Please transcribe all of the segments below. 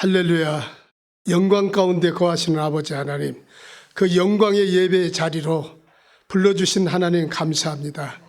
할렐루야. 영광 가운데 거하시는 아버지 하나님, 그 영광의 예배의 자리로 불러주신 하나님 감사합니다.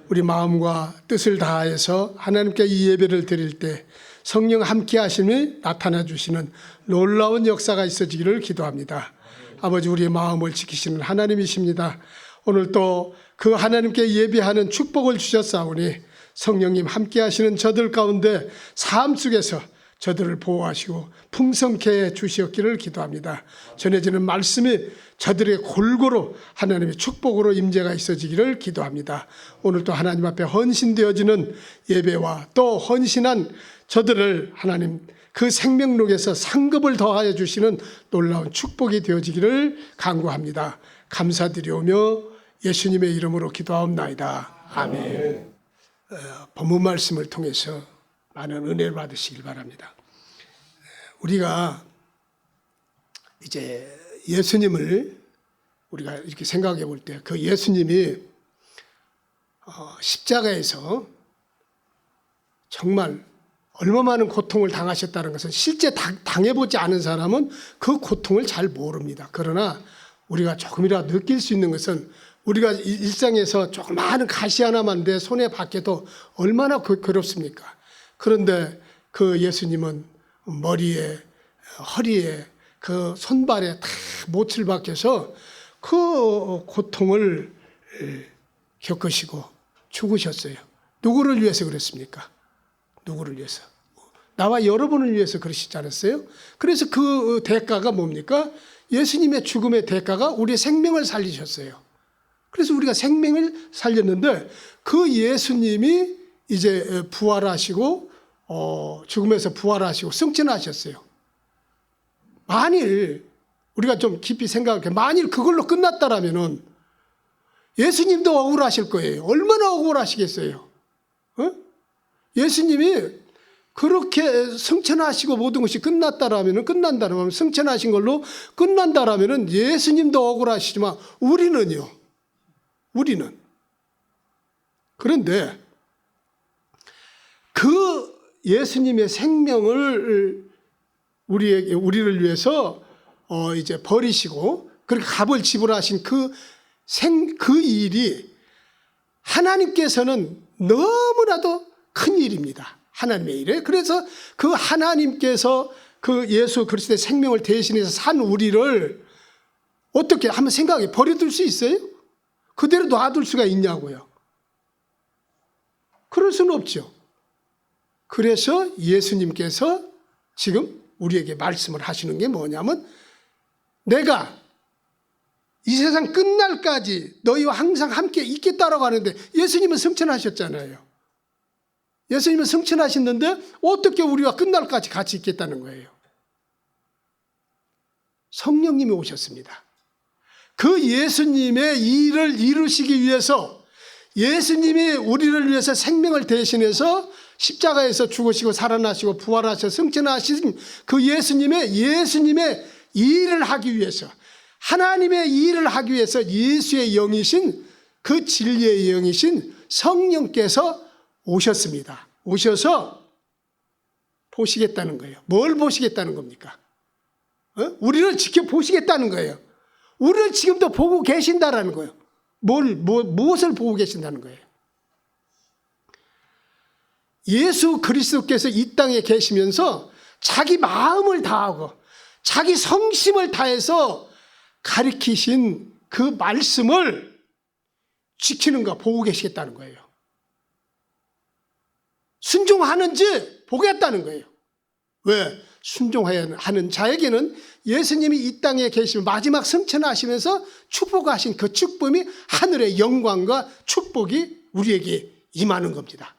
우리 마음과 뜻을 다해서 하나님께 이 예배를 드릴 때 성령 함께 하심이 나타나 주시는 놀라운 역사가 있어지기를 기도합니다. 아버지, 우리의 마음을 지키시는 하나님이십니다. 오늘 또 그 하나님께 예배하는 축복을 주셨사오니 성령님 함께 하시는 저들 가운데 삶 속에서 저들을 보호하시고 풍성케 해 주시었기를 기도합니다. 전해지는 말씀이 저들의 골고루 하나님의 축복으로 임재가 있어지기를 기도합니다. 오늘 또 하나님 앞에 헌신되어지는 예배와 또 헌신한 저들을 하나님 그 생명록에서 상급을 더하여 주시는 놀라운 축복이 되어지기를 간구합니다. 감사드리오며 예수님의 이름으로 기도하옵나이다. 아멘. 본문 말씀을 통해서 많은 은혜를 받으시길 바랍니다. 우리가 이제 예수님을 우리가 이렇게 생각해 볼 때 그 예수님이 십자가에서 정말 얼마 많은 고통을 당하셨다는 것은 실제 당해보지 않은 사람은 그 고통을 잘 모릅니다. 그러나 우리가 조금이라도 느낄 수 있는 것은 우리가 일상에서 조그마한 가시 하나만 내 손에 박혀도 얼마나 괴롭습니까? 그런데 그 예수님은 머리에, 허리에, 그 손발에 다 못을 박혀서 그 고통을 겪으시고 죽으셨어요. 누구를 위해서 그랬습니까? 누구를 위해서? 나와 여러분을 위해서 그러시지 않았어요? 그래서 그 대가가 뭡니까? 예수님의 죽음의 대가가 우리의 생명을 살리셨어요. 그래서 우리가 생명을 살렸는데 그 예수님이 이제 부활하시고 죽음에서 부활하시고 승천하셨어요. 만일 우리가 좀 깊이 생각해, 만일 그걸로 끝났다라면은 예수님도 억울하실 거예요. 얼마나 억울하시겠어요? 예수님이 그렇게 승천하시고 모든 것이 끝났다라면은, 끝난다라면, 승천하신 걸로 끝난다라면은 예수님도 억울하시지만 우리는요. 우리는. 그런데 그 예수님의 생명을 우리를 위해서 이제 버리시고 그렇게 값을 지불하신 그 일이 하나님께서는 너무나도 큰 일입니다. 하나님의 일에. 그래서 그 하나님께서 그 예수 그리스도의 생명을 대신해서 산 우리를 어떻게 한번 생각해 버려둘 수 있어요? 그대로 놔둘 수가 있냐고요. 그럴 수는 없죠. 그래서 예수님께서 지금 우리에게 말씀을 하시는 게 뭐냐면, 내가 이 세상 끝날까지 너희와 항상 함께 있겠다라고 하는데, 예수님은 승천하셨잖아요. 예수님은 승천하셨는데 어떻게 우리와 끝날까지 같이 있겠다는 거예요? 성령님이 오셨습니다. 그 예수님의 일을 이루시기 위해서, 예수님이 우리를 위해서 생명을 대신해서 십자가에서 죽으시고 살아나시고 부활하셔 승천하신 그 예수님의 일을 하기 위해서, 하나님의 일을 하기 위해서 예수의 영이신, 그 진리의 영이신 성령께서 오셨습니다. 오셔서 보시겠다는 거예요. 뭘 보시겠다는 겁니까? 우리를 지켜보시겠다는 거예요. 우리를 지금도 보고 계신다라는 거예요. 무엇을 보고 계신다는 거예요? 예수 그리스도께서 이 땅에 계시면서 자기 마음을 다하고 자기 성심을 다해서 가르치신 그 말씀을 지키는 거 보고 계시겠다는 거예요. 순종하는지 보겠다는 거예요. 왜? 순종하는 자에게는 예수님이 이 땅에 계시면 마지막 승천하시면서 축복하신 그 축복이 하늘의 영광과 축복이 우리에게 임하는 겁니다.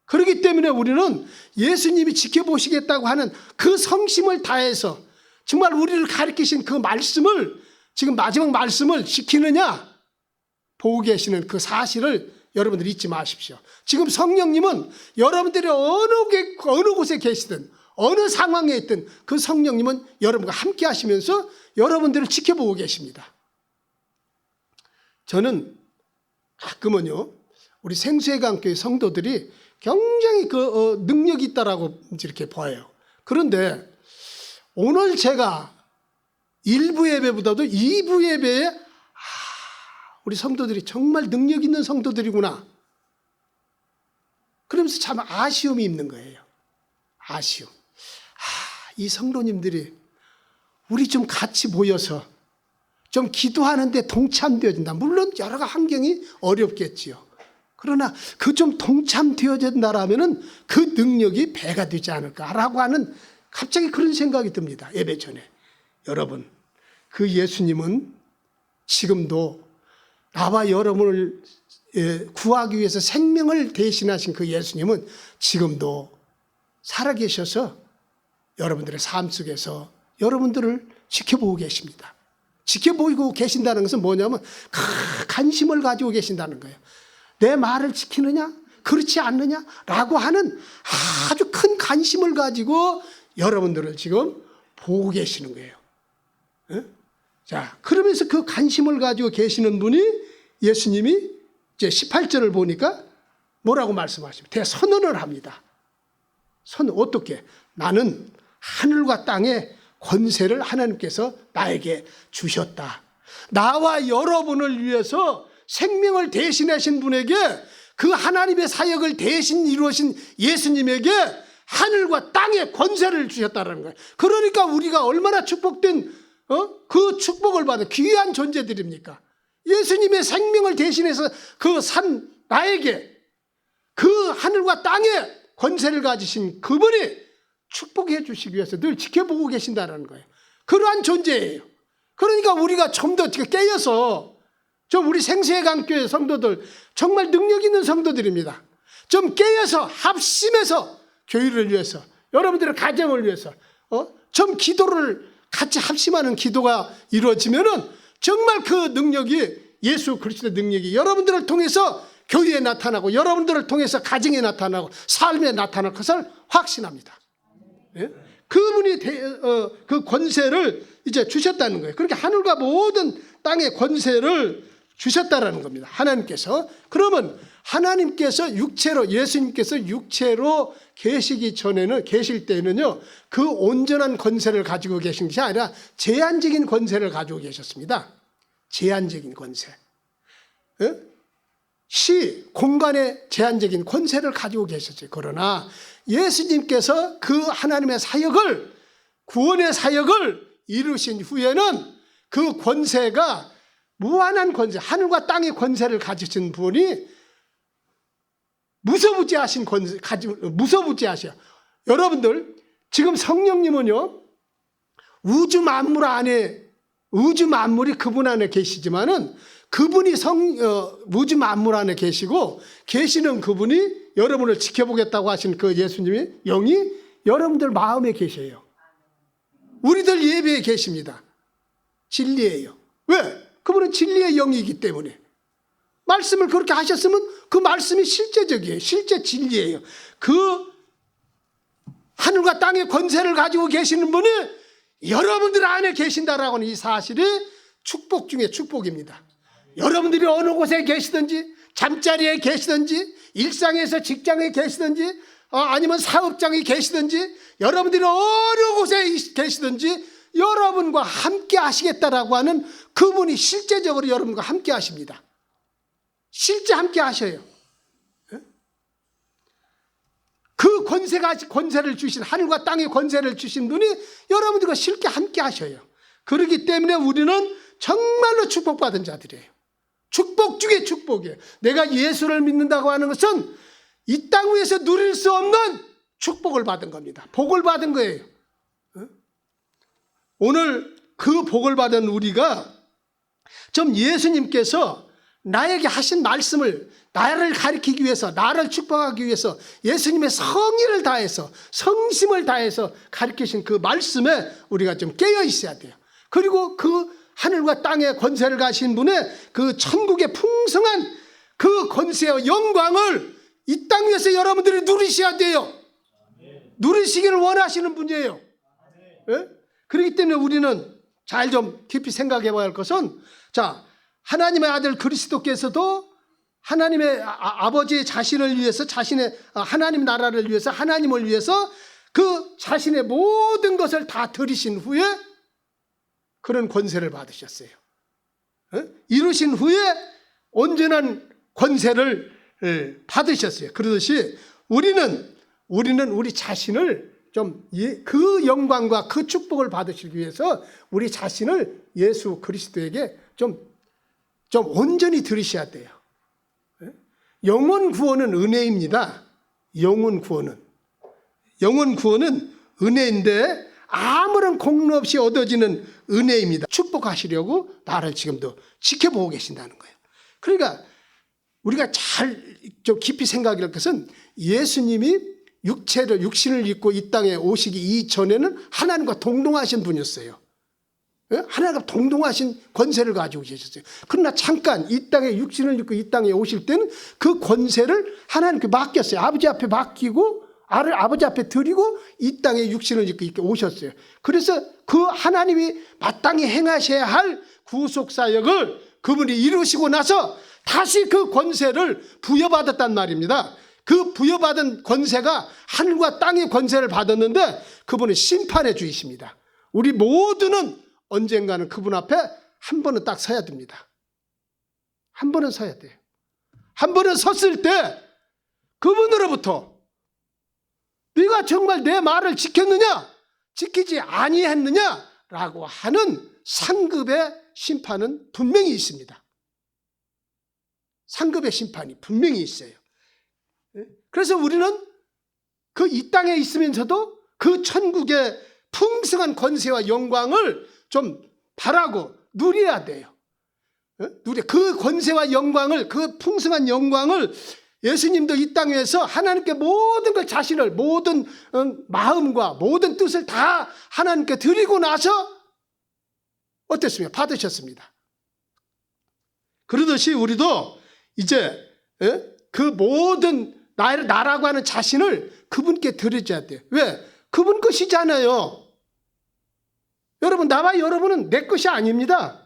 그렇기 때문에 우리는 예수님이 지켜보시겠다고 하는 그 성심을 다해서 정말 우리를 가르치신 그 말씀을, 지금 마지막 말씀을 지키느냐, 보고 계시는 그 사실을 여러분들이 잊지 마십시오. 지금 성령님은 여러분들이 어느 곳에 계시든 어느 상황에 있든 그 성령님은 여러분과 함께 하시면서 여러분들을 지켜보고 계십니다. 저는 가끔은요, 우리 생수회강교회 성도들이 굉장히 능력이 있다라고 이렇게 봐요. 그런데 오늘 제가 1부 예배보다도 2부 예배에 우리 성도들이 정말 능력 있는 성도들이구나, 그러면서 참 아쉬움이 있는 거예요. 아쉬움. 이 성도님들이 우리 좀 같이 모여서 좀 기도하는데 동참되어진다. 물론 여러 환경이 어렵겠지요. 그러나 그 좀 동참되어진다라면은 그 능력이 배가 되지 않을까라고 하는 갑자기 그런 생각이 듭니다. 예배 전에. 여러분, 그 예수님은 지금도 나와 여러분을 구하기 위해서 생명을 대신하신 그 예수님은 지금도 살아계셔서 여러분들의 삶 속에서 여러분들을 지켜보고 계십니다. 지켜보고 계신다는 것은 뭐냐면 관심을 가지고 계신다는 거예요. 내 말을 지키느냐 그렇지 않느냐 라고 하는 아주 큰 관심을 가지고 여러분들을 지금 보고 계시는 거예요. 자, 그러면서 그 관심을 가지고 계시는 분이 예수님이 이제 18절을 보니까 뭐라고 말씀하십니까? 대선언을 합니다. 어떻게? 나는 하늘과 땅의 권세를 하나님께서 나에게 주셨다. 나와 여러분을 위해서 생명을 대신하신 분에게, 그 하나님의 사역을 대신 이루신 예수님에게 하늘과 땅의 권세를 주셨다는 거예요. 그러니까 우리가 얼마나 축복된 그 축복을 받은 귀한 존재들입니까? 예수님의 생명을 대신해서 그 산 나에게 그 하늘과 땅의 권세를 가지신 그분이 축복해 주시기 위해서 늘 지켜보고 계신다는 거예요. 그러한 존재예요. 그러니까 우리가 좀 더 깨어서, 좀 우리 생수의강교회 성도들 정말 능력 있는 성도들입니다. 좀 깨어서 합심해서 교회를 위해서, 여러분들의 가정을 위해서 좀 기도를 같이 합심하는 기도가 이루어지면은 정말 그 능력이, 예수 그리스도의 능력이 여러분들을 통해서 교회에 나타나고 여러분들을 통해서 가정에 나타나고 삶에 나타날 것을 확신합니다. 예? 그분이 그 권세를 이제 주셨다는 거예요. 그렇게 하늘과 모든 땅의 권세를 주셨다라는 겁니다. 하나님께서. 그러면 하나님께서 육체로, 예수님께서 육체로 계시기 전에는, 계실 때는요, 그 온전한 권세를 가지고 계신 것이 아니라 제한적인 권세를 가지고 계셨습니다. 제한적인 권세. 공간의 제한적인 권세를 가지고 계셨어요. 그러나 예수님께서 그 하나님의 사역을, 구원의 사역을 이루신 후에는 그 권세가 무한한 권세, 하늘과 땅의 권세를 가지신 분이 무소부지하신 권세, 무소부지하셔. 여러분들, 지금 성령님은요, 우주 만물 안에, 우주 만물이 그분 안에 계시지만은 그분이 우주 만물 안에 계시고, 계시는 그분이 여러분을 지켜보겠다고 하신 그 예수님의 영이 여러분들 마음에 계셔요. 우리들 예배에 계십니다. 진리예요. 왜? 그분은 진리의 영이기 때문에. 말씀을 그렇게 하셨으면 그 말씀이 실제적이에요. 실제 진리예요. 그 하늘과 땅의 권세를 가지고 계시는 분이 여러분들 안에 계신다라고 하는 이 사실이 축복 중에 축복입니다. 여러분들이 어느 곳에 계시든지, 잠자리에 계시든지, 일상에서 직장에 계시든지, 아니면 사업장에 계시든지, 여러분들이 어느 곳에 계시든지 여러분과 함께 하시겠다라고 하는 그분이 실제적으로 여러분과 함께 하십니다. 실제 함께 하셔요. 그 권세를 주신, 하늘과 땅의 권세를 주신 분이 여러분들과 실제 함께 하셔요. 그렇기 때문에 우리는 정말로 축복받은 자들이에요. 축복 중에 축복이에요. 내가 예수를 믿는다고 하는 것은 이 땅 위에서 누릴 수 없는 축복을 받은 겁니다. 복을 받은 거예요. 오늘 그 복을 받은 우리가 좀 예수님께서 나에게 하신 말씀을, 나를 가리키기 위해서, 나를 축복하기 위해서 예수님의 성의를 다해서, 성심을 다해서 가르치신 그 말씀에 우리가 좀 깨어 있어야 돼요. 그리고 그 하늘과 땅의 권세를 가신 분의 그 천국의 풍성한 그 권세와 영광을 이 땅 위에서 여러분들이 누리셔야 돼요. 누리시기를 원하시는 분이에요. 예? 그렇기 때문에 우리는 잘 좀 깊이 생각해 봐야 할 것은, 자, 하나님의 아들 그리스도께서도 하나님의 아버지의 자신을 위해서, 자신의 하나님 나라를 위해서, 하나님을 위해서 그 자신의 모든 것을 다 들이신 후에 그런 권세를 받으셨어요. 이루신 후에 온전한 권세를 받으셨어요. 그러듯이 우리는 우리 자신을 좀 그 영광과 그 축복을 받으시기 위해서 우리 자신을 예수 그리스도에게 좀 온전히 들이셔야 돼요. 영혼 구원은 은혜입니다. 영혼 구원은 은혜인데 아무런 공로 없이 얻어지는 은혜입니다. 축복하시려고 나를 지금도 지켜보고 계신다는 거예요. 그러니까 우리가 좀 깊이 생각할 것은 예수님이 육신을 입고 이 땅에 오시기 이전에는 하나님과 동동하신 분이었어요. 하나님과 동동하신 권세를 가지고 계셨어요. 그러나 잠깐 이 땅에 육신을 입고 이 땅에 오실 때는 그 권세를 하나님께 맡겼어요. 아버지 앞에 맡기고 아버지 앞에 드리고 이 땅에 육신을 입고 이렇게 오셨어요. 그래서 그 하나님이 마땅히 행하셔야 할 구속사역을 그분이 이루시고 나서 다시 그 권세를 부여받았단 말입니다. 그 부여받은 권세가 하늘과 땅의 권세를 받았는데 그분은 심판의 주이십니다. 우리 모두는 언젠가는 그분 앞에 한 번은 딱 서야 됩니다. 한 번은 서야 돼요. 한 번은 섰을 때 그분으로부터 네가 정말 내 말을 지켰느냐 지키지 아니했느냐라고 하는 상급의 심판은 분명히 있습니다. 상급의 심판이 분명히 있어요. 그래서 우리는 그 이 땅에 있으면서도 그 천국의 풍성한 권세와 영광을 좀 바라고 누려야 돼요. 그 권세와 영광을, 그 풍성한 영광을 예수님도 이 땅에서 하나님께 모든 걸 자신을 모든 마음과 모든 뜻을 다 하나님께 드리고 나서 어땠습니까? 받으셨습니다. 그러듯이 우리도 이제 그 모든 나라고 하는 자신을 그분께 드려줘야 돼요. 왜? 그분 것이잖아요. 여러분, 나와 여러분은 내 것이 아닙니다.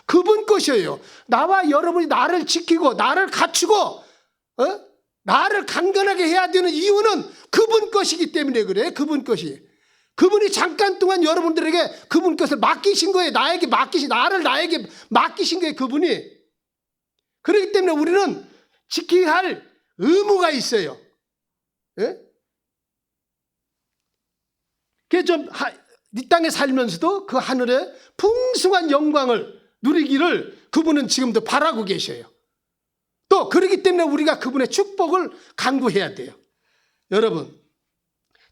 그분 것이에요. 나와 여러분이 나를 지키고 나를 갖추고 나를 간건하게 해야 되는 이유는 그분 것이기 때문에 그래. 그분 것이. 그분이 잠깐 동안 여러분들에게 그분 것을 맡기신 거예요. 나를 나에게 맡기신 거예요. 그분이. 그렇기 때문에 우리는 지켜야 할 의무가 있어요. 예? 그게 이 땅에 살면서도 그 하늘의 풍성한 영광을 누리기를 그분은 지금도 바라고 계셔요. 또 그렇기 때문에 우리가 그분의 축복을 간구해야 돼요. 여러분,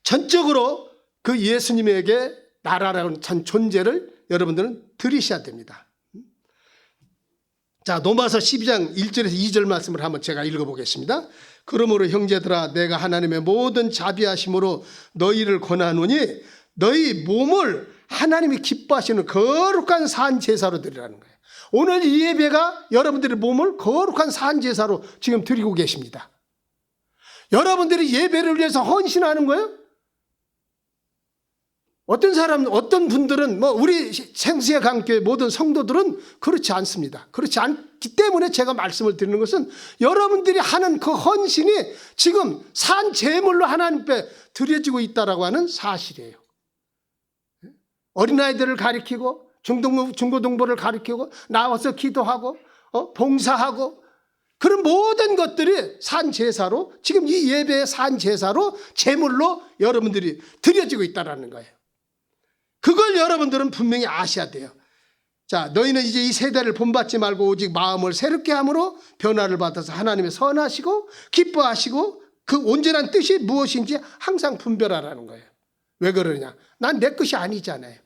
전적으로 그 예수님에게 나라라는 존재를 여러분들은 들이셔야 됩니다. 자, 로마서 12장 1절에서 2절 말씀을 한번 제가 읽어보겠습니다. 그러므로 형제들아, 내가 하나님의 모든 자비하심으로 너희를 권하노니 너희 몸을 하나님이 기뻐하시는 거룩한 산 제사로 드리라는 거예요. 오늘 이 예배가 여러분들의 몸을 거룩한 산 제사로 지금 드리고 계십니다. 여러분들이 예배를 위해서 헌신하는 거예요? 어떤 분들은 우리 생수의 강교회 모든 성도들은 그렇지 않습니다. 그렇지 않기 때문에 제가 말씀을 드리는 것은 여러분들이 하는 그 헌신이 지금 산 제물로 하나님께 드려지고 있다라고 하는 사실이에요. 어린아이들을 가리키고 중고등부를 가리키고 나와서 기도하고 봉사하고 그런 모든 것들이 산 제사로 지금 이 예배의 산 제사로 제물로 여러분들이 드려지고 있다는 거예요. 그걸 여러분들은 분명히 아셔야 돼요. 자, 너희는 이제 이 세대를 본받지 말고 오직 마음을 새롭게 함으로 변화를 받아서 하나님의 선하시고 기뻐하시고 그 온전한 뜻이 무엇인지 항상 분별하라는 거예요. 왜 그러냐? 난 내 것이 아니잖아요.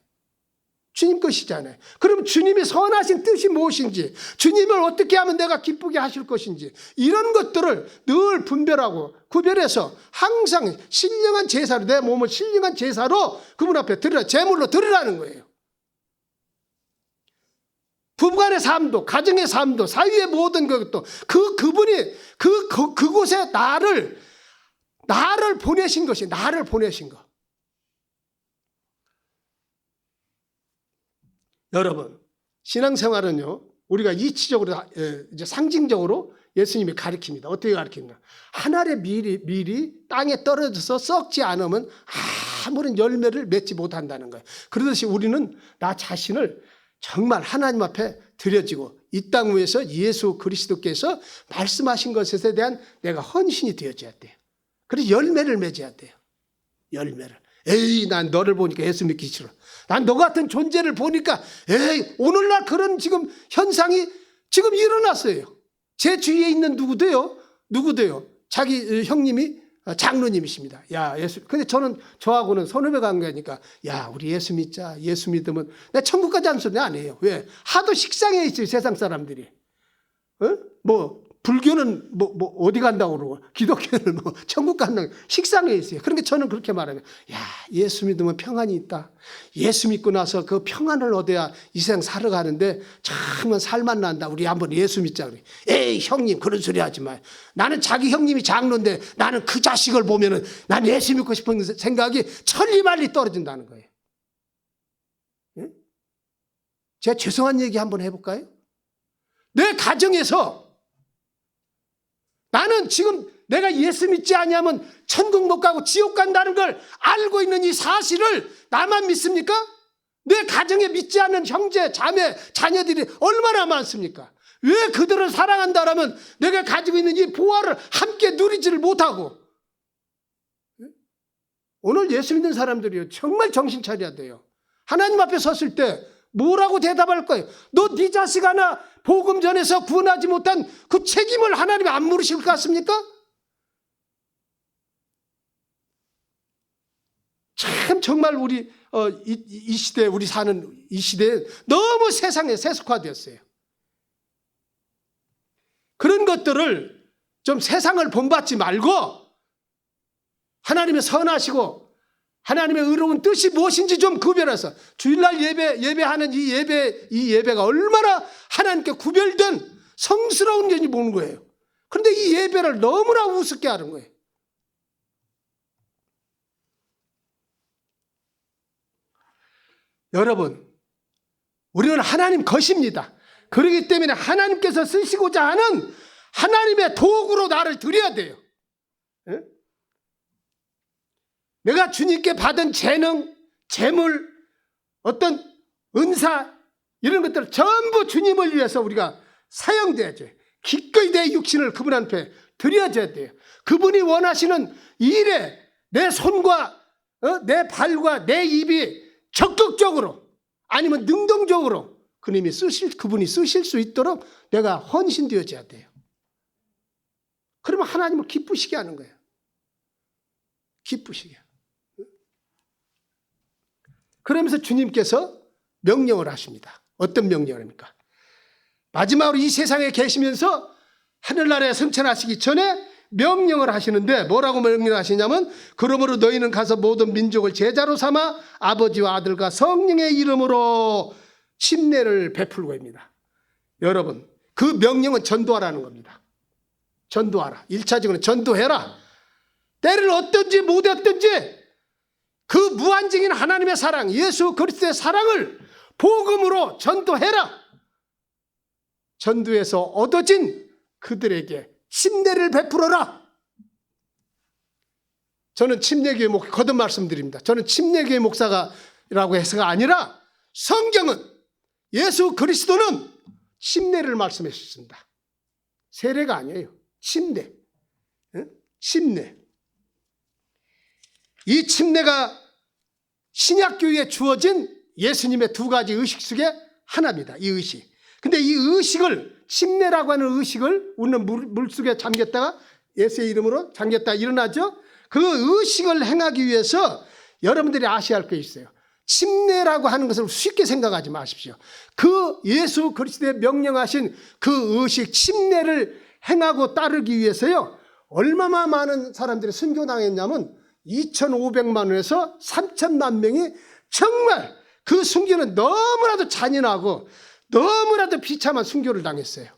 주님 것이잖아요. 그럼 주님의 선하신 뜻이 무엇인지, 주님을 어떻게 하면 내가 기쁘게 하실 것인지, 이런 것들을 늘 분별하고 구별해서 항상 신령한 제사로, 내 몸을 신령한 제사로 그분 앞에 드리라, 제물로 드리라는 거예요. 부부간의 삶도, 가정의 삶도, 사회의 모든 것도 그분이 그곳에 나를 보내신 것이, 나를 보내신 것. 여러분, 신앙생활은요, 우리가 이치적으로, 이제 상징적으로 예수님이 가르칩니다. 어떻게 가르칩니까? 하늘의 밀이 땅에 떨어져서 썩지 않으면 아무런 열매를 맺지 못한다는 거예요. 그러듯이 우리는 나 자신을 정말 하나님 앞에 드려지고 이 땅 위에서 예수 그리스도께서 말씀하신 것에 대한 내가 헌신이 되어져야 돼요. 그래서 열매를 맺어야 돼요. 열매를. 에이, 난 너를 보니까 예수 믿기 싫어. 난 너 같은 존재를 보니까 에이, 오늘날 그런 지금 현상이 지금 일어났어요. 제 주위에 있는 누구도요. 자기 형님이 장로님이십니다. 야, 예수. 근데 저하고는 선후배 관계니까 야, 우리 예수 믿자. 예수 믿으면 내 천국 가지 않는 소리 안 해요. 왜? 하도 식상해 있어요, 세상 사람들이. 불교는 어디 간다고 그러고 기독교는 천국 간다고 식상해 있어요. 그러니까 저는 그렇게 말하면 야, 예수 믿으면 평안이 있다. 예수 믿고 나서 그 평안을 얻어야 이 세상 살아가는데 정말 살만 난다. 우리 한번 예수 믿자 그래. 에이, 형님 그런 소리 하지 마. 나는 자기 형님이 장로인데 나는 그 자식을 보면은 난 예수 믿고 싶은 생각이 천리말리 떨어진다는 거예요. 예? 제가 죄송한 얘기 한번 해볼까요? 내 가정에서 나는 지금 내가 예수 믿지 않으면 천국 못 가고 지옥 간다는 걸 알고 있는 이 사실을 나만 믿습니까? 내 가정에 믿지 않는 형제, 자매, 자녀들이 얼마나 많습니까? 왜 그들을 사랑한다라면 내가 가지고 있는 이 보화를 함께 누리지를 못하고. 오늘 예수 믿는 사람들이요, 정말 정신 차려야 돼요. 하나님 앞에 섰을 때 뭐라고 대답할 거예요? 너 네 자식 하나 복음 전에서 구원하지 못한 그 책임을 하나님이 안 물으실 것 같습니까? 참 정말 우리 이 시대에 우리 사는 이 시대에 너무 세상에 세속화되었어요. 그런 것들을 좀 세상을 본받지 말고 하나님의 선하시고 하나님의 의로운 뜻이 무엇인지 좀 구별해서 주일날 예배하는 이 예배가 얼마나 하나님께 구별된 성스러운 것인지 보는 거예요. 그런데 이 예배를 너무나 우습게 하는 거예요. 여러분, 우리는 하나님 것입니다. 그렇기 때문에 하나님께서 쓰시고자 하는 하나님의 도구로 나를 드려야 돼요. 예? 내가 주님께 받은 재능, 재물, 어떤 은사 이런 것들을 전부 주님을 위해서 우리가 사용돼야죠. 기꺼이 내 육신을 그분 앞에 드려줘야 돼요. 그분이 원하시는 일에 내 손과 내 발과 내 입이 적극적으로 아니면 능동적으로 그분이 쓰실 수 있도록 내가 헌신되어져야 돼요. 그러면 하나님을 기쁘시게 하는 거예요. 기쁘시게. 그러면서 주님께서 명령을 하십니다. 어떤 명령을 합니까? 마지막으로 이 세상에 계시면서 하늘나라에 승천하시기 전에 명령을 하시는데 뭐라고 명령하시냐면 그러므로 너희는 가서 모든 민족을 제자로 삼아 아버지와 아들과 성령의 이름으로 침례를 베풀고입니다. 여러분, 그 명령은 전도하라는 겁니다. 전도하라. 1차적으로 전도해라. 때를 얻든지 못 얻든지 그 무한적인 하나님의 사랑, 예수 그리스도의 사랑을 복음으로 전도해라. 전도에서 얻어진 그들에게 침례를 베풀어라. 저는 침례교회 목사, 거듭 말씀드립니다. 저는 침례교회 목사라고 해서가 아니라 성경은 예수 그리스도는 침례를 말씀하셨습니다. 세례가 아니에요. 침례. 침례. 이 침례가 신약교회에 주어진 예수님의 두 가지 의식 중에 하나입니다. 이 의식. 근데 이 의식을, 침례라고 하는 의식을 우리는 물속에 잠겼다가 예수의 이름으로 잠겼다가 일어나죠. 그 의식을 행하기 위해서 여러분들이 아셔야 할 게 있어요. 침례라고 하는 것을 쉽게 생각하지 마십시오. 그 예수 그리스도의 명령하신 그 의식, 침례를 행하고 따르기 위해서요, 얼마나 많은 사람들이 순교당했냐면 2,500만 원에서 3,000만 명이 정말 그 순교는 너무나도 잔인하고 너무나도 비참한 순교를 당했어요.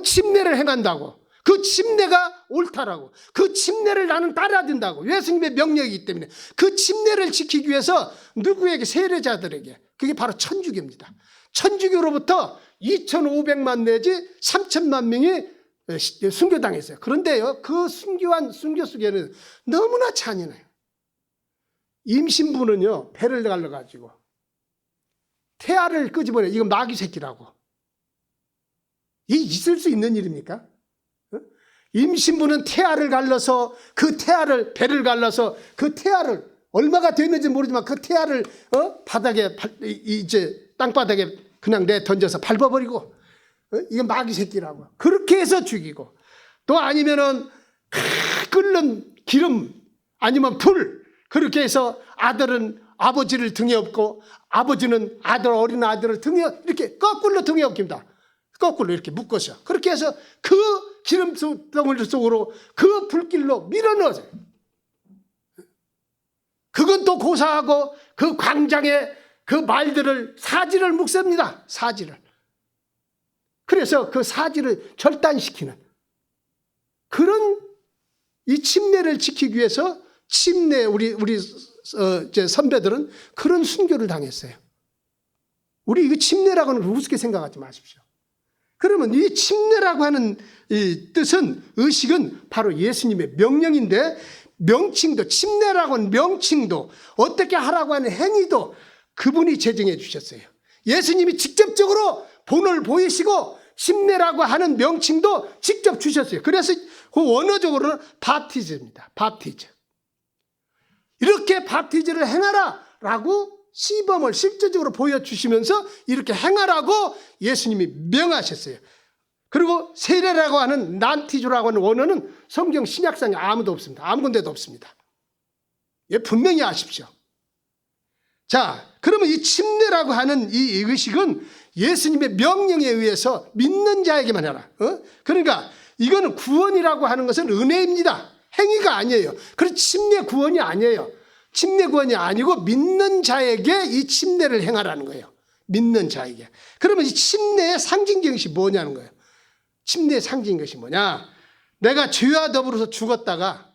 침례를 행한다고. 그 침례가 옳다라고. 그 침례를 나는 따라야 된다고. 예수님의 명령이기 때문에 그 침례를 지키기 위해서 누구에게? 세례자들에게. 그게 바로 천주교입니다. 천주교로부터 2,500만 내지 3,000만 명이 순교당했어요. 그런데요, 그 순교한 순교 속에는 너무나 잔인해요. 임신부는요, 배를 갈라가지고 태아를 끄집어내. 이건 마귀 새끼라고. 이게 있을 수 있는 일입니까? 임신부는 태아를 갈라서 그 태아를, 배를 갈라서 그 태아를, 얼마가 됐는지 모르지만 그 태아를 바닥에, 이제 땅바닥에 그냥 내 던져서 밟아버리고, 이건 마귀 새끼라고. 그렇게 해서 죽이고, 또 아니면은 끓는 기름 아니면 불, 그렇게 해서 아들은 아버지를 등에 업고 아버지는 어린 아들을 등에 이렇게 거꾸로 등에 업깁니다. 거꾸로 이렇게 묶어서 그렇게 해서 그 기름 덩어리 속으로 그 불길로 밀어넣어요. 그건 또 고사하고 그 광장에 그 말들을 사지를 묵습니다. 사지를. 그래서 그 사지를 절단시키는 그런 이 침례를 지키기 위해서 우리 선배들은 그런 순교를 당했어요. 우리 이거 침례라고는 우습게 생각하지 마십시오. 그러면 이 침례라고 하는 이 뜻은, 의식은 바로 예수님의 명령인데, 명칭도, 침례라고 하는 명칭도, 어떻게 하라고 하는 행위도 그분이 제정해 주셨어요. 예수님이 직접적으로 본을 보이시고 침례라고 하는 명칭도 직접 주셨어요. 그래서 그 원어적으로는 밥티즈입니다. 밥티즈. 이렇게 밥티즈를 행하라 라고 시범을 실제적으로 보여주시면서 이렇게 행하라고 예수님이 명하셨어요. 그리고 세례라고 하는 난티주라고 하는 원어는 성경 신약상에 아무도 없습니다. 아무 군데도 없습니다. 예, 분명히 아십시오. 자, 그러면 이 침례라고 하는 이 의식은 예수님의 명령에 의해서 믿는 자에게만 해라. 그러니까 이거는 구원이라고 하는 것은 은혜입니다. 행위가 아니에요. 그래서 침례 구원이 아니에요. 침례 구원이 아니고 믿는 자에게 이 침례를 행하라는 거예요. 믿는 자에게. 그러면 이 침례의 상징적인 것이 뭐냐는 거예요. 침례의 상징인 것이 뭐냐? 내가 죄와 더불어서 죽었다가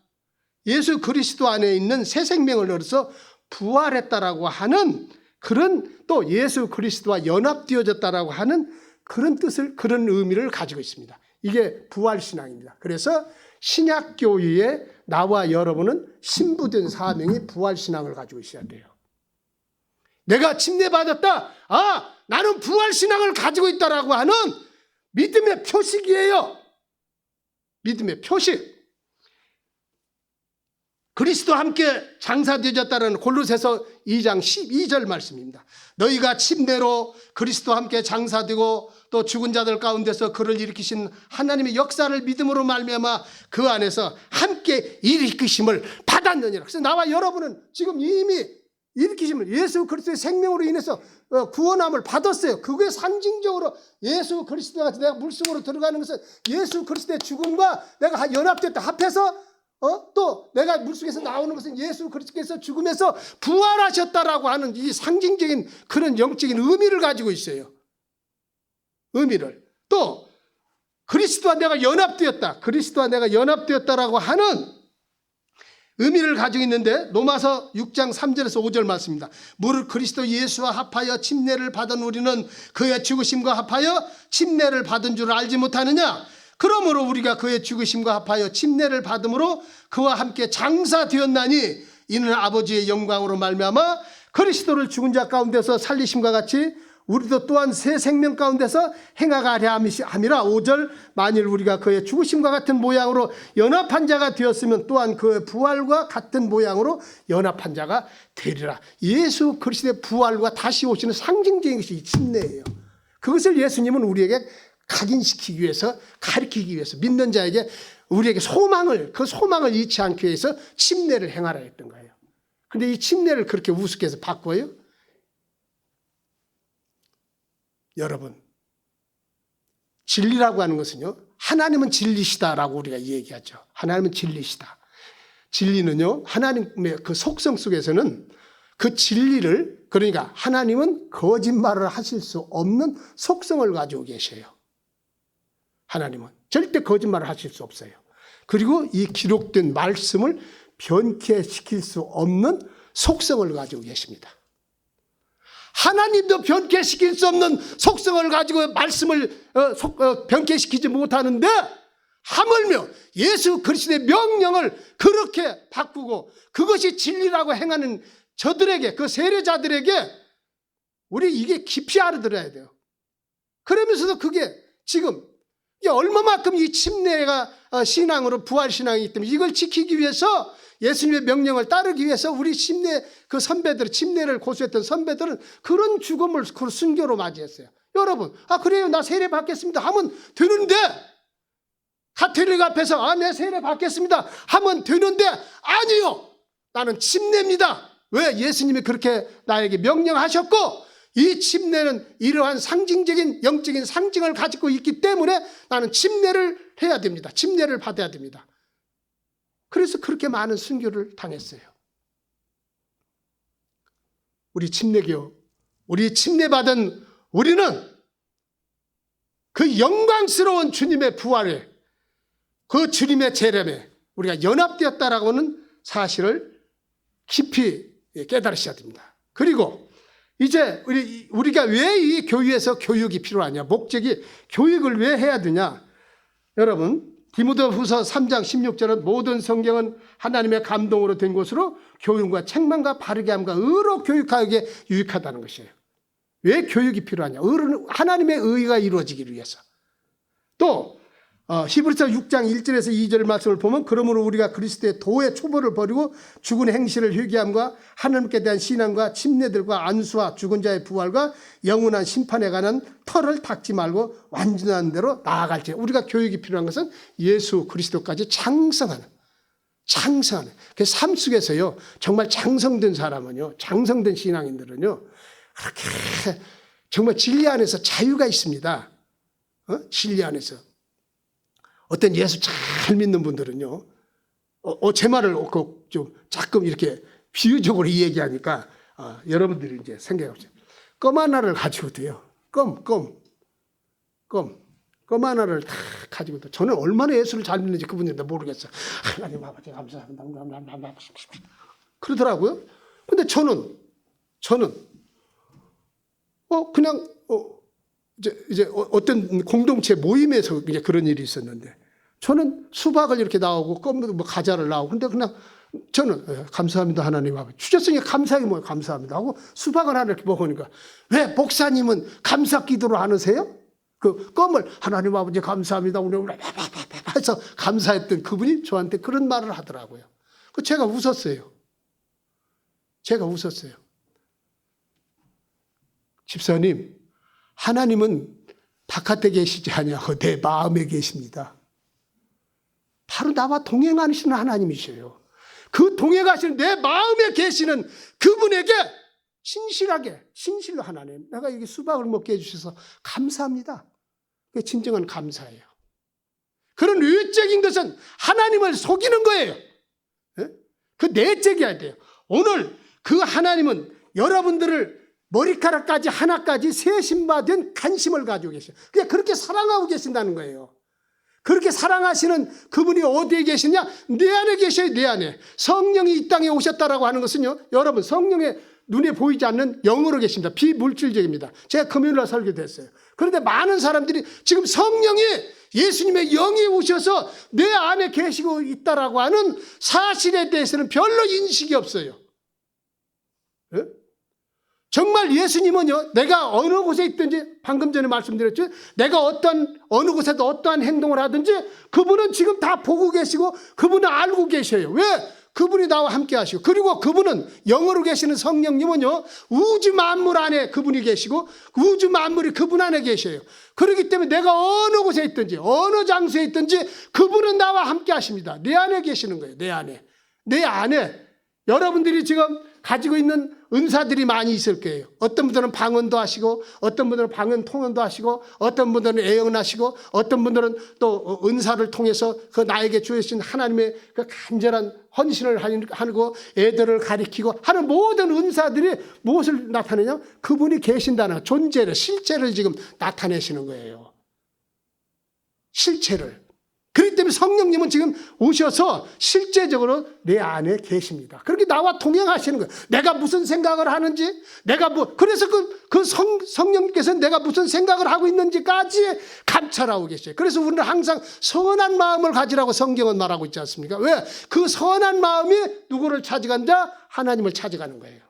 예수 그리스도 안에 있는 새 생명을 얻어서 부활했다라고 하는 그런, 또 예수 그리스도와 연합되어졌다라고 하는 그런 뜻을, 그런 의미를 가지고 있습니다. 이게 부활신앙입니다. 그래서 신약교회에 나와 여러분은 신부된 사명이 부활신앙을 가지고 있어야 돼요. 내가 침례받았다. 나는 부활신앙을 가지고 있다라고 하는 믿음의 표식이에요. 믿음의 표식. 그리스도와 함께 장사되어졌다는 골로새서 2장 12절 말씀입니다. 너희가 침례로 그리스도와 함께 장사되고 또 죽은 자들 가운데서 그를 일으키신 하나님의 역사를 믿음으로 말미암아 그 안에서 함께 일으키심을 받았느니라. 그래서 나와 여러분은 지금 이미 일으키심을, 예수 그리스도의 생명으로 인해서 구원함을 받았어요. 그게 상징적으로 예수 그리스도가 내가 물속으로 들어가는 것은 예수 그리스도의 죽음과 내가 연합됐다, 합해서 또 내가 물속에서 나오는 것은 예수 그리스도께서 죽음에서 부활하셨다라고 하는 이 상징적인 그런 영적인 의미를 가지고 있어요. 의미를. 또 그리스도와 내가 연합되었다, 그리스도와 내가 연합되었다라고 하는 의미를 가지고 있는데, 로마서 6장 3절에서 5절 말씀입니다. 무릇 그리스도 예수와 합하여 침례를 받은 우리는 그의 죽으심과 합하여 침례를 받은 줄 알지 못하느냐? 그러므로 우리가 그의 죽으심과 합하여 침례를 받음으로 그와 함께 장사되었나니 이는 아버지의 영광으로 말미암아 그리스도를 죽은 자 가운데서 살리심과 같이 우리도 또한 새 생명 가운데서 행하가려 함이라. 5절 만일 우리가 그의 죽으심과 같은 모양으로 연합한 자가 되었으면 또한 그의 부활과 같은 모양으로 연합한 자가 되리라. 예수 그리스도의 부활과 다시 오시는 상징적인 것이 이 침례예요. 그것을 예수님은 우리에게 각인시키기 위해서, 가르치기 위해서, 믿는 자에게 우리에게 그 소망을 잃지 않기 위해서 침례를 행하라 했던 거예요. 그런데 이 침례를 그렇게 우습게 해서 바꿔요? 여러분, 진리라고 하는 것은요, 하나님은 진리시다라고 우리가 얘기하죠. 하나님은 진리시다. 진리는요, 하나님의 그 속성 속에서는 그 진리를, 그러니까 하나님은 거짓말을 하실 수 없는 속성을 가지고 계셔요. 하나님은 절대 거짓말을 하실 수 없어요. 그리고 이 기록된 말씀을 변개시킬 수 없는 속성을 가지고 계십니다. 하나님도 변개시킬 수 없는 속성을 가지고 말씀을 변개시키지 못하는데, 하물며 예수 그리스도의 명령을 그렇게 바꾸고 그것이 진리라고 행하는 저들에게, 그 세례자들에게 우리 이게 깊이 알아들어야 돼요. 그러면서도 그게 지금 얼마만큼 이 침례가 신앙으로 부활신앙이기 때문에 이걸 지키기 위해서 예수님의 명령을 따르기 위해서 우리 침례 그 선배들, 침례를 고수했던 선배들은 그런 죽음을 그 순교로 맞이했어요. 여러분, 그래요, 나 세례 받겠습니다 하면 되는데, 가톨릭 앞에서 내 세례 받겠습니다 하면 되는데, 아니요, 나는 침례입니다. 왜? 예수님이 그렇게 나에게 명령하셨고, 이 침례는 이러한 상징적인 영적인 상징을 가지고 있기 때문에 나는 침례를 해야 됩니다. 침례를 받아야 됩니다. 그래서 그렇게 많은 순교를 당했어요. 우리 침례교, 우리 침례받은 우리는 그 영광스러운 주님의 부활에, 그 주님의 재림에 우리가 연합되었다라고 하는 사실을 깊이 깨달으셔야 됩니다. 그리고 이제 우리가 왜 이 교회에서 교육이 필요하냐, 목적이 교육을 왜 해야 되냐. 여러분, 디모데후서 3장 16절은 모든 성경은 하나님의 감동으로 된 것으로 교훈과 책망과 바르게 함과 의로 교육하기에 유익하다는 것이에요. 왜 교육이 필요하냐? 하나님의 의가 이루어지기 위해서. 또 히브리서 6장 1절에서 2절 말씀을 보면, 그러므로 우리가 그리스도의 도의 초보를 버리고 죽은 행실을 회개함과 하나님께 대한 신앙과 침례들과 안수와 죽은 자의 부활과 영원한 심판에 관한 털을 닦지 말고 완전한 대로 나아갈지. 우리가 교육이 필요한 것은 예수 그리스도까지 장성하는 그 삶 속에서요, 정말 장성된 사람은요, 장성된 신앙인들은요, 그렇게 정말 진리 안에서 자유가 있습니다. 진리 안에서. 어떤 예수 잘 믿는 분들은요, 제 말을 좀 자꾸 이렇게 비유적으로 이 얘기하니까 여러분들이 이제 생각해보세요. 껌 하나를 가지고도요, 껌 하나를 다 가지고도, 저는 얼마나 예수를 잘 믿는지 그분들도 모르겠어요. 하나님 아버지 감사합니다 그러더라고요. 근데 저는 그냥 이제 어떤 공동체 모임에서 이제 그런 일이 있었는데, 저는 수박을 이렇게 나오고 껌도 뭐 과자를 나오고, 근데 그냥 저는 감사합니다 하나님 아버지, 주셨으니까 감사하게 뭐예요, 감사합니다 하고 수박을 하나 이렇게 먹으니까, 왜 목사님은 감사 기도를 안 하세요? 그 껌을 하나님 아버지 감사합니다 우리 해서 감사했던 그분이 저한테 그런 말을 하더라고요. 제가 웃었어요. 집사님, 하나님은 바깥에 계시지 아니하고 내 마음에 계십니다. 바로 나와 동행하시는 하나님이셔요. 그 동행하시는 내 마음에 계시는 그분에게 진실로 하나님, 내가 이게 수박을 먹게 해주셔서 감사합니다. 그게 진정한 감사예요. 그런 외적인 것은 하나님을 속이는 거예요. 그 내적이어야 돼요. 오늘 그 하나님은 여러분들을 머리카락까지 하나까지 세심받은 관심을 가지고 계셔요. 그냥 그렇게 사랑하고 계신다는 거예요. 그렇게 사랑하시는 그분이 어디에 계시냐? 내 안에 계셔요. 내 안에. 성령이 이 땅에 오셨다라고 하는 것은요, 여러분, 성령의 눈에 보이지 않는 영으로 계십니다. 비물질적입니다. 제가 금요일날 설교도 했어요. 그런데 많은 사람들이 지금 성령이, 예수님의 영이 오셔서 내 안에 계시고 있다라고 하는 사실에 대해서는 별로 인식이 없어요. 네? 정말 예수님은요, 내가 어느 곳에 있든지, 방금 전에 말씀드렸죠, 내가 어느 곳에도 어떠한 행동을 하든지 그분은 지금 다 보고 계시고 그분은 알고 계셔요. 왜? 그분이 나와 함께 하시고, 그리고 그분은 영으로 계시는 성령님은요, 우주 만물 안에 그분이 계시고 우주 만물이 그분 안에 계셔요. 그렇기 때문에 내가 어느 곳에 있든지 어느 장소에 있든지 그분은 나와 함께 하십니다. 내 안에 계시는 거예요. 내 안에 여러분들이 지금 가지고 있는 은사들이 많이 있을 거예요. 어떤 분들은 방언도 하시고, 어떤 분들은 방언 통언도 하시고, 어떤 분들은 애언하시고, 어떤 분들은 또 은사를 통해서 그 나에게 주신 하나님의 그 간절한 헌신을 하고 애들을 가리키고 하는 모든 은사들이 무엇을 나타내냐? 그분이 계신다는 존재를, 실체를 지금 나타내시는 거예요. 실체를. 그렇기 때문에 성령님은 지금 오셔서 실제적으로 내 안에 계십니다. 그렇게 나와 동행하시는 거예요. 내가 무슨 생각을 하는지, 그래서 성령님께서 내가 무슨 생각을 하고 있는지까지 감찰하고 계셔요. 그래서 우리는 항상 선한 마음을 가지라고 성경은 말하고 있지 않습니까? 왜? 그 선한 마음이 누구를 찾아간다? 하나님을 찾아가는 거예요.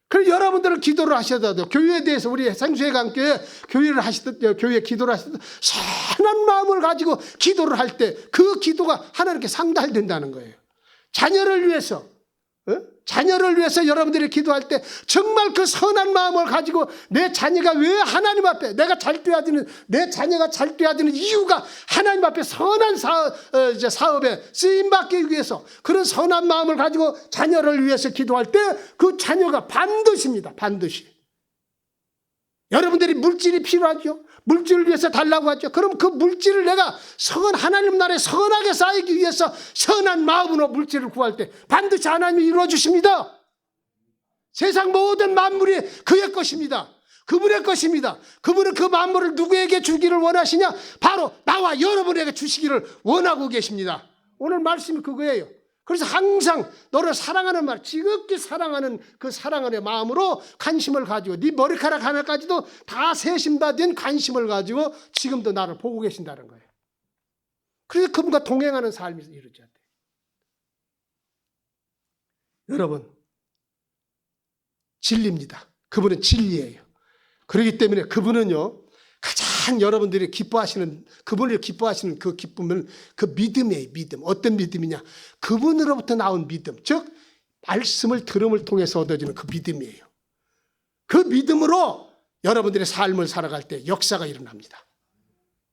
그래서 여러분들은 기도를 하셔도 교회에 대해서 우리 생수회관교회 교회 기도를 하시듯 선한 마음을 가지고 기도를 할 때 그 기도가 하나님께 상달된다는 거예요. 자녀를 위해서 여러분들이 기도할 때 정말 그 선한 마음을 가지고 내 자녀가 왜 하나님 앞에 내 자녀가 잘 돼야 되는 이유가 하나님 앞에 선한 사업에 쓰임받기 위해서 그런 선한 마음을 가지고 자녀를 위해서 기도할 때 그 자녀가 반드시입니다. 반드시. 여러분들이 물질이 필요하죠. 물질을 위해서 달라고 하죠. 그럼 그 물질을 내가 하나님 나라에 선하게 쌓이기 위해서 선한 마음으로 물질을 구할 때 반드시 하나님이 이루어주십니다. 세상 모든 만물이 그의 것입니다. 그분의 것입니다. 그분은 그 만물을 누구에게 주기를 원하시냐? 바로 나와 여러분에게 주시기를 원하고 계십니다. 오늘 말씀이 그거예요. 그래서 항상 너를 사랑하는 말, 지극히 사랑하는 그 사랑하는 마음으로 관심을 가지고 네 머리카락 하나까지도 다 세심받은 관심을 가지고 지금도 나를 보고 계신다는 거예요. 그래서 그분과 동행하는 삶이 이루어져야 돼요. 여러분, 진리입니다. 그분은 진리예요. 그렇기 때문에 그분은요, 가장 여러분들이 그분을 기뻐하시는 그 기쁨은 그 믿음이에요. 믿음. 어떤 믿음이냐? 그분으로부터 나온 믿음. 즉 말씀을 들음을 통해서 얻어지는 그 믿음이에요. 그 믿음으로 여러분들의 삶을 살아갈 때 역사가 일어납니다.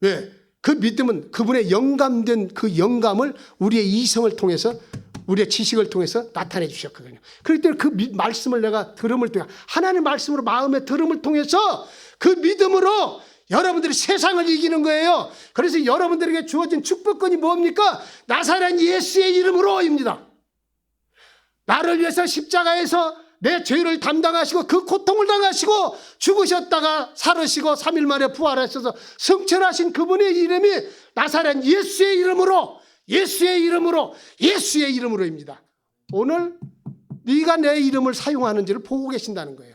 왜? 그 믿음은 그분의 영감된 그 영감을 우리의 이성을 통해서 우리의 지식을 통해서 나타내 주셨거든요. 그렇기 때문에 그 말씀을 내가 들음을 통해 하나님의 말씀으로 마음의 들음을 통해서 그 믿음으로 여러분들이 세상을 이기는 거예요. 그래서 여러분들에게 주어진 축복권이 뭡니까? 나사렛 예수의 이름으로입니다. 나를 위해서 십자가에서 내 죄를 담당하시고 그 고통을 당하시고 죽으셨다가 살으시고 3일 만에 부활하셔서 승천하신 그분의 이름이 나사렛 예수의 이름으로입니다. 오늘 네가 내 이름을 사용하는지를 보고 계신다는 거예요.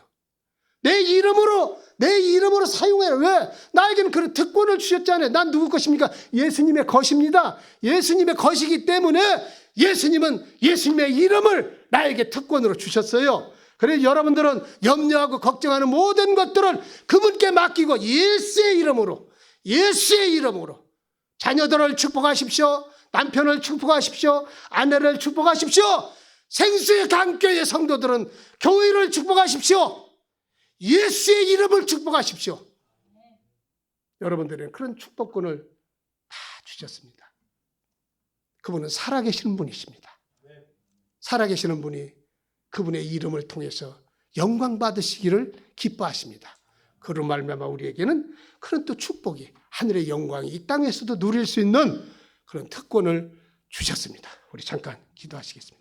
내 이름으로 사용해라. 왜? 나에게는 그런 특권을 주셨잖아요. 난 누구 것입니까? 예수님의 것입니다. 예수님의 것이기 때문에 예수님의 이름을 나에게 특권으로 주셨어요. 그래서 여러분들은 염려하고 걱정하는 모든 것들을 그분께 맡기고 예수의 이름으로 자녀들을 축복하십시오. 남편을 축복하십시오. 아내를 축복하십시오. 생수의 강교회 성도들은 교회를 축복하십시오. 예수의 이름을 축복하십시오. 여러분들은 그런 축복권을 다 주셨습니다. 그분은 살아계시는 분이십니다. 살아계시는 분이 그분의 이름을 통해서 영광 받으시기를 기뻐하십니다. 그로 말미암아 우리에게는 그런 또 축복이 하늘의 영광이 이 땅에서도 누릴 수 있는 그런 특권을 주셨습니다. 우리 잠깐 기도하시겠습니다.